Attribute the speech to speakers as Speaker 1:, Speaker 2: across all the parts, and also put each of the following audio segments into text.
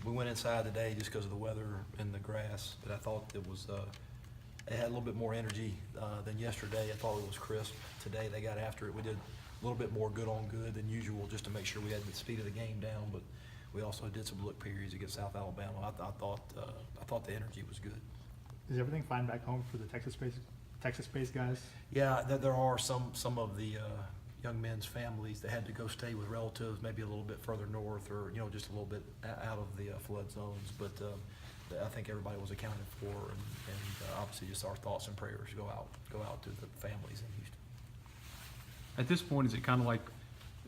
Speaker 1: we went inside today just because of the weather and the grass, but I thought it was, it had a little bit more energy than yesterday. I thought it was crisp. Today they got after it. We did a little bit more good on good than usual just to make sure we had the speed of the game down, but we also did some look periods against South Alabama. I thought the energy was good.
Speaker 2: Is everything fine back home for the Texas-based guys?
Speaker 1: Yeah, there are some of the young men's families that had to go stay with relatives, maybe a little bit further north, or just a little bit out of the flood zones. But I think everybody was accounted for, and obviously just our thoughts and prayers go out to the families in Houston.
Speaker 3: At this point, is it kind of like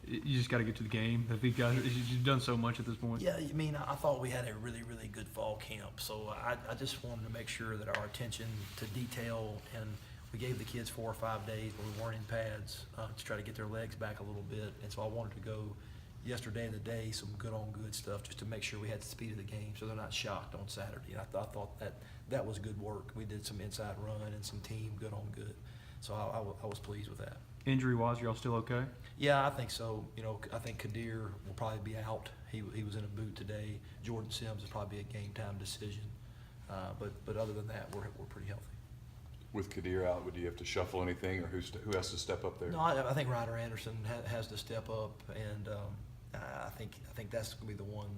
Speaker 3: you just got to get to the game? I think guys, you've done so much at this point.
Speaker 1: Yeah, I mean, I thought we had a really, really good fall camp, so I just wanted to make sure that our attention to detail, and we gave the kids 4 or 5 days where we weren't in pads to try to get their legs back a little bit, and so I wanted to go yesterday and today some good on good stuff just to make sure we had the speed of the game so they're not shocked on Saturday. And I thought that was good work. We did some inside run and some team good on good, so I was pleased with that.
Speaker 3: Injury-wise, are y'all still okay?
Speaker 1: Yeah, I think so. I think Kadir will probably be out. He was in a boot today. Jordan Sims will probably be a game time decision. But other than that, we're pretty healthy.
Speaker 4: With Kadir out, would you have to shuffle anything, or who has to step up there?
Speaker 1: No, I think Ryder Anderson has to step up, and I think that's going to be the one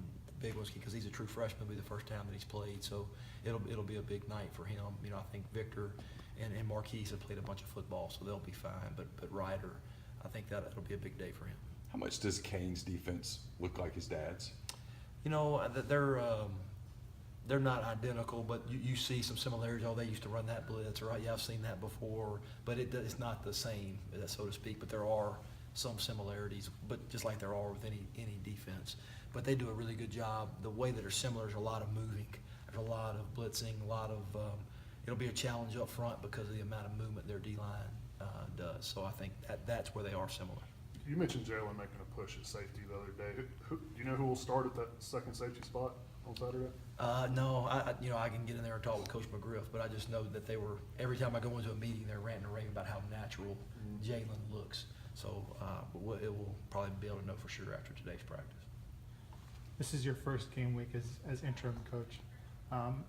Speaker 1: big one because he's a true freshman. It'll be the first time that he's played, so it'll be a big night for him. I think Victor and Marquise have played a bunch of football, so they'll be fine. But Ryder, I think it'll be a big day for him.
Speaker 4: How much does Kane's defense look like his dad's?
Speaker 1: They're not identical, but you see some similarities. Oh, they used to run that blitz, right? Yeah, I've seen that before, but it's not the same, so to speak. But there are some similarities, but just like there are with any defense. But they do a really good job. The way that are similar is a lot of moving. There's a lot of blitzing, a lot of it'll be a challenge up front because of the amount of movement their D-line does. So I think that's where they are similar.
Speaker 5: You mentioned Jalen making a push at safety the other day. Do you know who will start at that second safety spot on Saturday?
Speaker 1: No, I can get in there and talk with Coach McGriff, but I just know that they were, every time I go into a meeting, they're ranting and raving about how natural Jalen looks. So it will probably be able to know for sure after today's practice.
Speaker 2: This is your first game week as interim coach.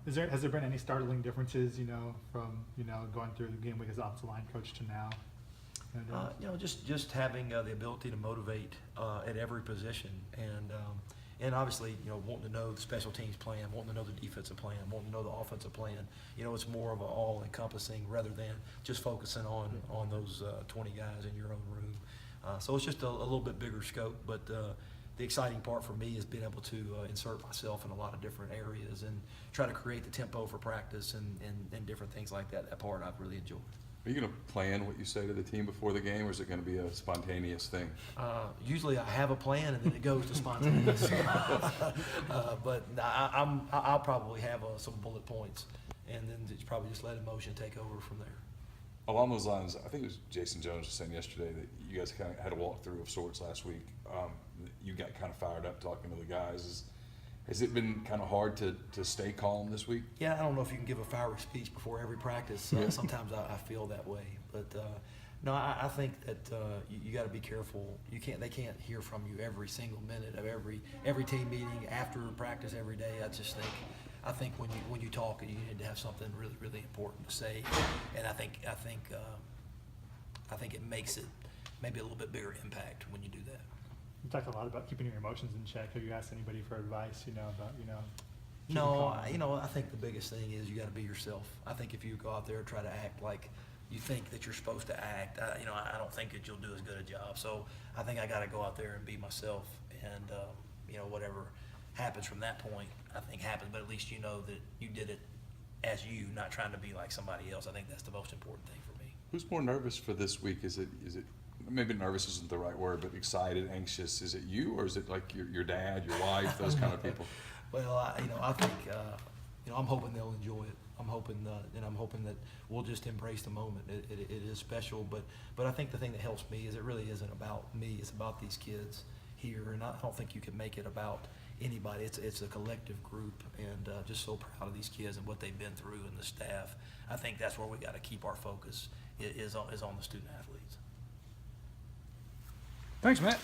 Speaker 2: Has there been any startling differences, from going through the game week as offensive line coach to now?
Speaker 1: Just having the ability to motivate at every position, and obviously, wanting to know the special teams plan, wanting to know the defensive plan, wanting to know the offensive plan. It's more of an all-encompassing rather than just focusing on those 20 guys in your own room. So it's just a little bit bigger scope, but the exciting part for me is being able to insert myself in a lot of different areas and try to create the tempo for practice and different things like that. That part I've really enjoyed.
Speaker 4: Are you going to plan what you say to the team before the game, or is it going to be a spontaneous thing?
Speaker 1: Usually I have a plan and then it goes to spontaneous. But I'll probably have some bullet points, and then probably just let emotion take over from there.
Speaker 4: Along those lines, I think it was Jason Jones was saying yesterday that you guys kind of had a walkthrough of sorts last week. You got kind of fired up talking to the guys. Has it been kind of hard to stay calm this week?
Speaker 1: Yeah, I don't know if you can give a fiery speech before every practice. Sometimes I feel that way, but no, I think that you got to be careful. They can't hear from you every single minute of every team meeting after practice every day. I think when you talk, you need to have something really, really important to say, and I think it makes it maybe a little bit bigger impact when you do that.
Speaker 2: You talked a lot about keeping your emotions in check. Have you asked anybody for advice, about,
Speaker 1: No, I think the biggest thing is you got to be yourself. I think if you go out there and try to act like you think that you're supposed to act, I don't think that you'll do as good a job. So I think I got to go out there and be myself, and whatever happens from that point, I think happens. But at least you know that you did it as you, not trying to be like somebody else. I think that's the most important thing for me.
Speaker 4: Who's more nervous for this week? Is it maybe nervous isn't the right word, but excited, anxious? Is it you, or is it like your dad, your wife, those kind of people?
Speaker 1: Well, I think I'm hoping they'll enjoy it. I'm hoping that we'll just embrace the moment. It is special, but I think the thing that helps me is it really isn't about me. It's about these kids here, and I don't think you can make it about anybody. It's a collective group, and just so proud of these kids and what they've been through, and the staff. I think that's where we got to keep our focus is on the student athletes.
Speaker 3: Thanks, Matt.